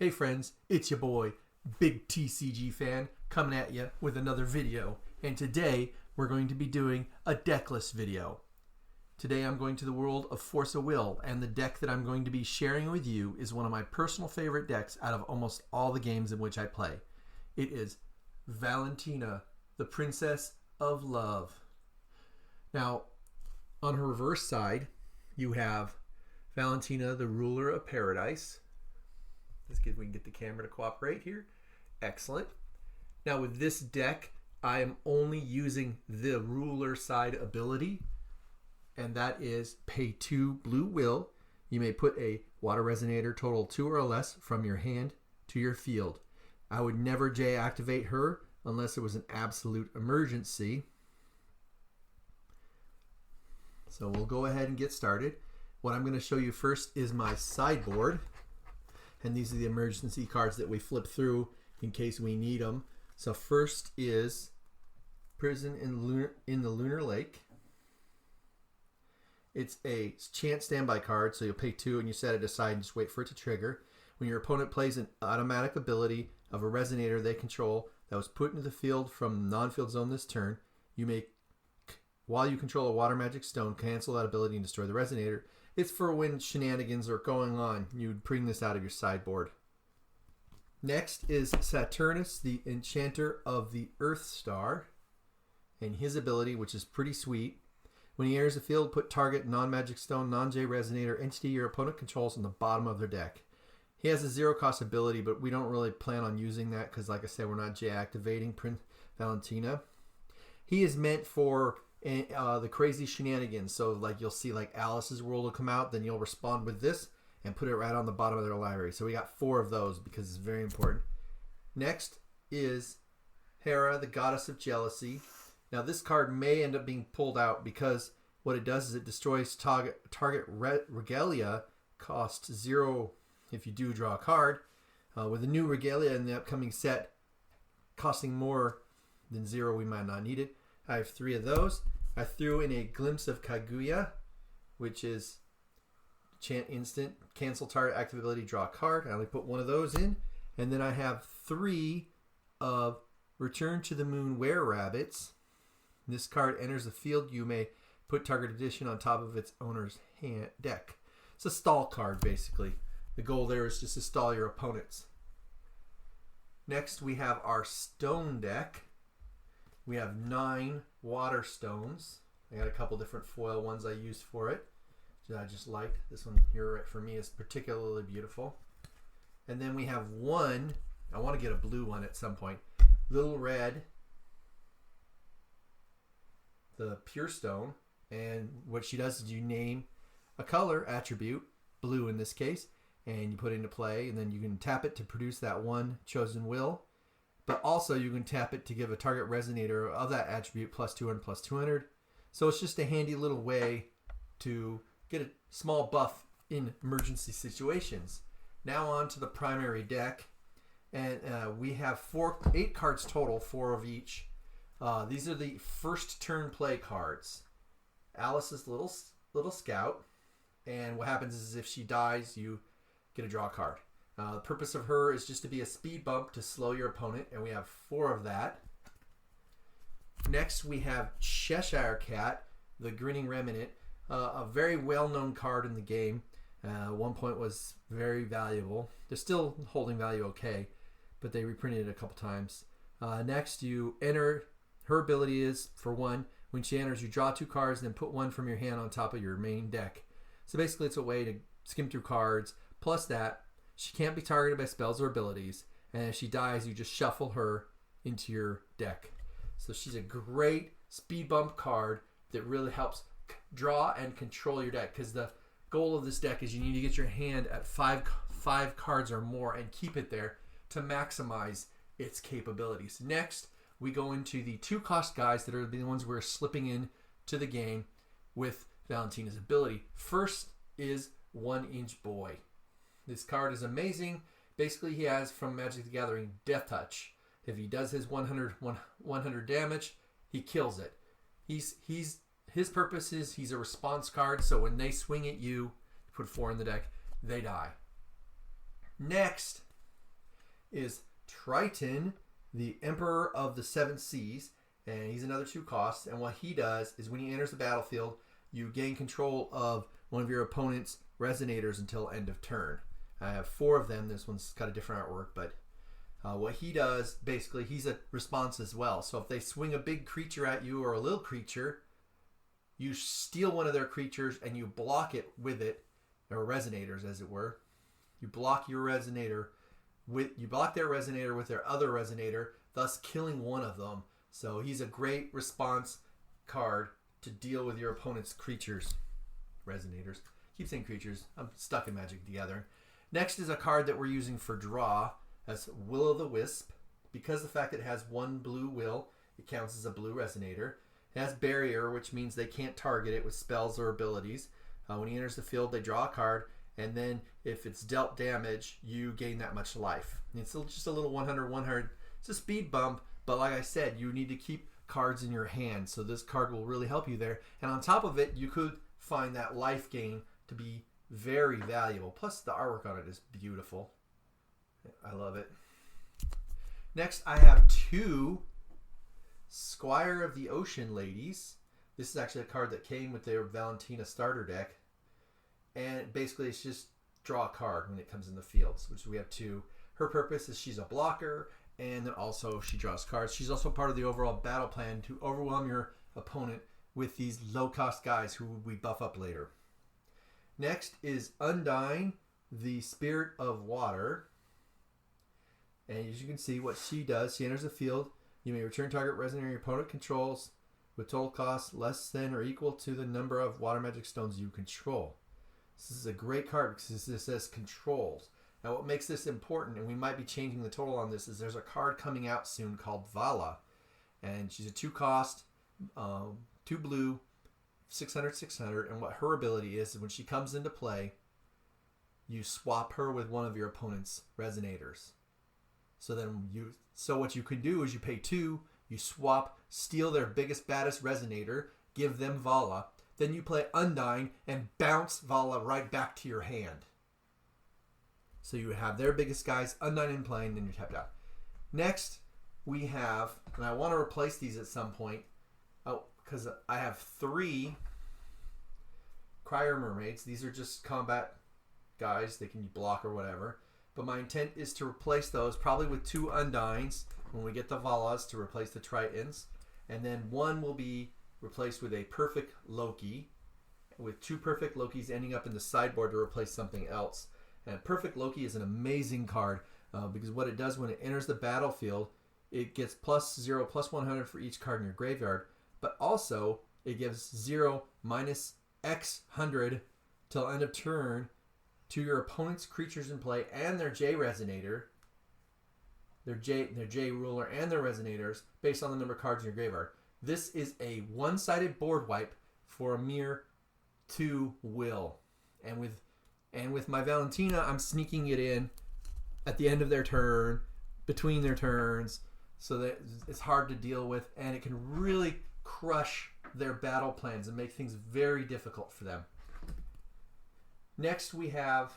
Hey friends, it's your boy, BigTCGFan, coming at you with another video. And today, we're going to be doing a deck list video. Today I'm going to the world of Force of Will, and the deck that I'm going to be sharing with you is one of my personal favorite decks out of almost all the games in which I play. It is Valentina, the Princess of Love. Now, on her reverse side, you have Valentina, the Ruler of Paradise. Let's see if we can get the camera to cooperate here. Excellent. Now with this deck, I am only using the ruler side ability, and that is pay 2 blue will. You may put a water resonator total 2 or less from your hand to your field. I would never J activate her unless it was an absolute emergency. So we'll go ahead and get started. What I'm going to show you first is my sideboard. And these are the emergency cards that we flip through in case we need them. So first is Prison in the Lunar Lake. It's a chance standby card, so you'll pay 2 and you set it aside and just wait for it to trigger. When your opponent plays an automatic ability of a resonator they control that was put into the field from non-field zone this turn, you may, while you control a water magic stone, cancel that ability and destroy the resonator. It's for when shenanigans are going on. You'd bring this out of your sideboard. Next is Saturnus, the Enchanter of the Earth Star, and his ability, which is pretty sweet. When he enters the field, put target non-magic stone, non-J resonator entity your opponent controls on the bottom of their deck. He has a 0-cost ability, but we don't really plan on using that because, like I said, we're not J activating Valentina. He is meant for the crazy shenanigans. So like you'll see like Alice's World will come out, then you'll respond with this and put it right on the bottom of their library. So we got 4 of those because it's very important. Next is Hera, the Goddess of Jealousy. Now this card may end up being pulled out because what it does is it destroys target regalia, cost 0 if you do draw a card. With a new regalia in the upcoming set costing more than 0, we might not need it. I have 3 of those. I threw in a Glimpse of Kaguya, which is chant instant, cancel target active ability, draw a card. I only put 1 of those in. And then I have 3 of Return to the Moon Were-Rabbits. This card enters the field. You may put target addition on top of its owner's deck. It's a stall card, basically. The goal there is just to stall your opponents. Next, we have our stone deck. We have 9 water stones. I got a couple different foil ones I used for it that I just liked. This one here for me is particularly beautiful. And then we have 1, I want to get a blue one at some point, Little Red, the Pure Stone. And what she does is you name a color attribute, blue in this case, and you put it into play, and then you can tap it to produce that 1 chosen will. But also you can tap it to give a target resonator of that attribute plus 200 plus 200. So it's just a handy little way to get a small buff in emergency situations. Now on to the primary deck. And we have 8 cards total, 4 of each. These are the first turn play cards. Alice's little scout. And what happens is if she dies, you get a draw card. The purpose of her is just to be a speed bump to slow your opponent, and we have 4 of that. Next, we have Cheshire Cat, the Grinning Remnant, a very well-known card in the game. At one point was very valuable. They're still holding value okay, but they reprinted it a couple times. Next, you enter, her ability is, for 1, when she enters, you draw 2 cards, then put 1 from your hand on top of your main deck. So basically, it's a way to skim through cards. Plus that, she can't be targeted by spells or abilities, and if she dies, you just shuffle her into your deck. So she's a great speed bump card that really helps draw and control your deck, because the goal of this deck is you need to get your hand at 5 cards or more and keep it there to maximize its capabilities. Next, we go into the 2-cost guys that are the ones we're slipping in to the game with Valentina's ability. First is 1-Inch Boy. This card is amazing. Basically, he has from Magic the Gathering Death Touch. If he does his 100 damage, he kills it. His purpose is he's a response card, so when they swing at you, put 4 in the deck, they die. Next, is Triton, the Emperor of the Seven Seas, and he's another 2 costs. And what he does is when he enters the battlefield, you gain control of one of your opponent's resonators until end of turn. I have 4 of them. This one's got a different artwork, but what he does, basically, he's a response as well. So if they swing a big creature at you or a little creature, you steal one of their creatures and you block it with it, or resonators as it were. You block your resonator you block their resonator with their other resonator, thus killing one of them. So he's a great response card to deal with your opponent's creatures. Resonators. Keep saying creatures. I'm stuck in Magic the Gathering. Next is a card that we're using for draw. That's Will-o'-the-Wisp. Because the fact that it has 1 blue will, it counts as a blue resonator. It has barrier, which means they can't target it with spells or abilities. When he enters the field, they draw a card, and then if it's dealt damage, you gain that much life. And it's just a little 100. It's a speed bump, but like I said, you need to keep cards in your hand, so this card will really help you there. And on top of it, you could find that life gain to be very valuable. Plus, the artwork on it is beautiful. I love it. Next, I have 2 Squire of the Ocean ladies. This is actually a card that came with their Valentina starter deck. And basically, it's just draw a card when it comes in the fields, which we have 2. Her purpose is she's a blocker, and then also she draws cards. She's also part of the overall battle plan to overwhelm your opponent with these low-cost guys who we buff up later. Next is Undyne, the Spirit of Water. And as you can see, what she does, she enters the field. You may return target resonator your opponent controls with total cost less than or equal to the number of water magic stones you control. This is a great card because this says controls. Now what makes this important, and we might be changing the total on this, is there's a card coming out soon called Vala. And she's a 2 cost, 2 blue, 600, and what her ability is when she comes into play, you swap her with one of your opponent's resonators. So what you can do is you pay 2, you swap, steal their biggest, baddest resonator, give them Vala, then you play Undyne and bounce Vala right back to your hand. So you have their biggest guys, Undyne in play, and then you're tapped out. Next, we have, and I want to replace these at some point, because I have 3 Crier Mermaids. These are just combat guys. They can block or whatever. But my intent is to replace those probably with 2 Undynes when we get the Valas to replace the Tritons. And then 1 will be replaced with a Perfect Loki, with 2 Perfect Lokis ending up in the sideboard to replace something else. And Perfect Loki is an amazing card because what it does when it enters the battlefield, it gets +0, +100 for each card in your graveyard. But also, it gives 0 minus X 100 till end of turn to your opponent's creatures in play and their J Resonator, their J Ruler and their Resonators based on the number of cards in your graveyard. This is a one-sided board wipe for a mere 2 will. And with my Valentina, I'm sneaking it in at the end of their turn, between their turns, so that it's hard to deal with, and it can really crush their battle plans and make things very difficult for them. Next, we have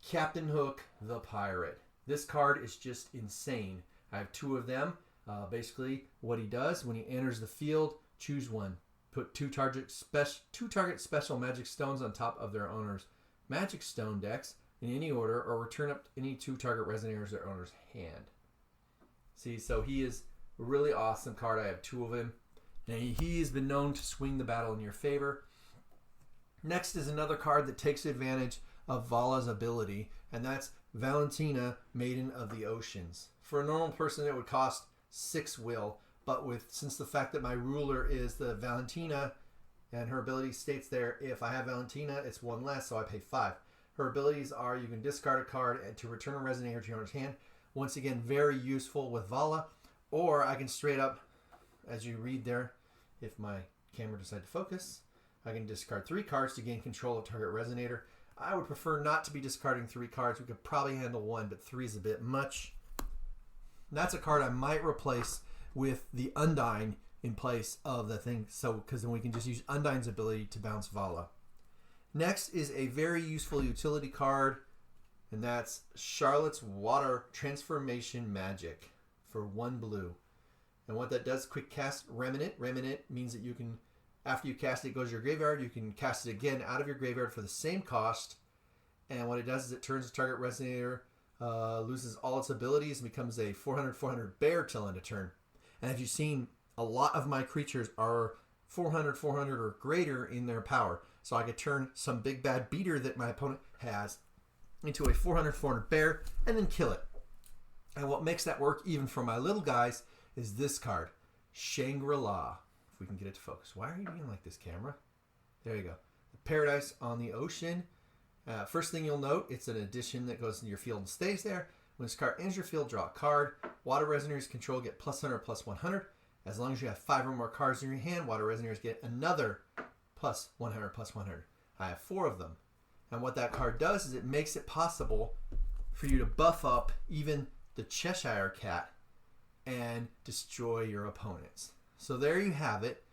Captain Hook the Pirate. This card is just insane. I have 2 of them. Basically, what he does when he enters the field, choose 1. Put 2 target special magic stones on top of their owner's magic stone decks in any order, or return up any 2 target resonators their owner's hand. See, so he is a really awesome card. I have 2 of him. Now, he has been known to swing the battle in your favor. Next is another card that takes advantage of Vala's ability, and that's Valentina, Maiden of the Oceans. For a normal person, it would cost 6 will, but since the fact that my ruler is the Valentina, and her ability states there, if I have Valentina, it's 1 less, so I pay 5. Her abilities are you can discard a card and to return a resonator to your owner's hand. Once again, very useful with Vala, or I can straight up, as you read there, if my camera decides to focus, I can discard 3 cards to gain control of target resonator. I would prefer not to be discarding 3 cards. We could probably handle 1, but 3 is a bit much. And that's a card I might replace with the Undyne in place of the thing, so because then we can just use Undyne's ability to bounce Vala. Next is a very useful utility card, and that's Charlotte's Water Transformation Magic for 1 blue. And what that does, quick cast Remnant. Remnant means that you can, after you cast it, it goes to your graveyard. You can cast it again out of your graveyard for the same cost. And what it does is it turns the target Resonator, loses all its abilities, and becomes a 400/400 bear till end of turn. And as you've seen, a lot of my creatures are 400/400 or greater in their power. So I could turn some big bad beater that my opponent has into a 400/400 bear and then kill it. And what makes that work even for my little guys is this card, Shangri-La. If we can get it to focus. Why are you being like this, camera? There you go. Paradise on the Ocean. First thing you'll note, it's an addition that goes into your field and stays there. When this card enters your field, draw a card. Water Resonators control get +100/+100. As long as you have 5 or more cards in your hand, Water Resonators get another +100/+100. I have 4 of them. And what that card does is it makes it possible for you to buff up even the Cheshire Cat and destroy your opponents. So there you have it.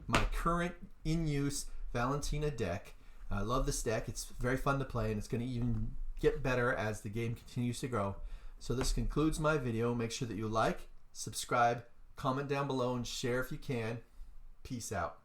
My current in-use Valentina deck. I love this deck. It's very fun to play, and it's going to even get better as the game continues to grow. So this concludes my video. Make sure that you like, subscribe, comment down below, and share if you can. Peace out.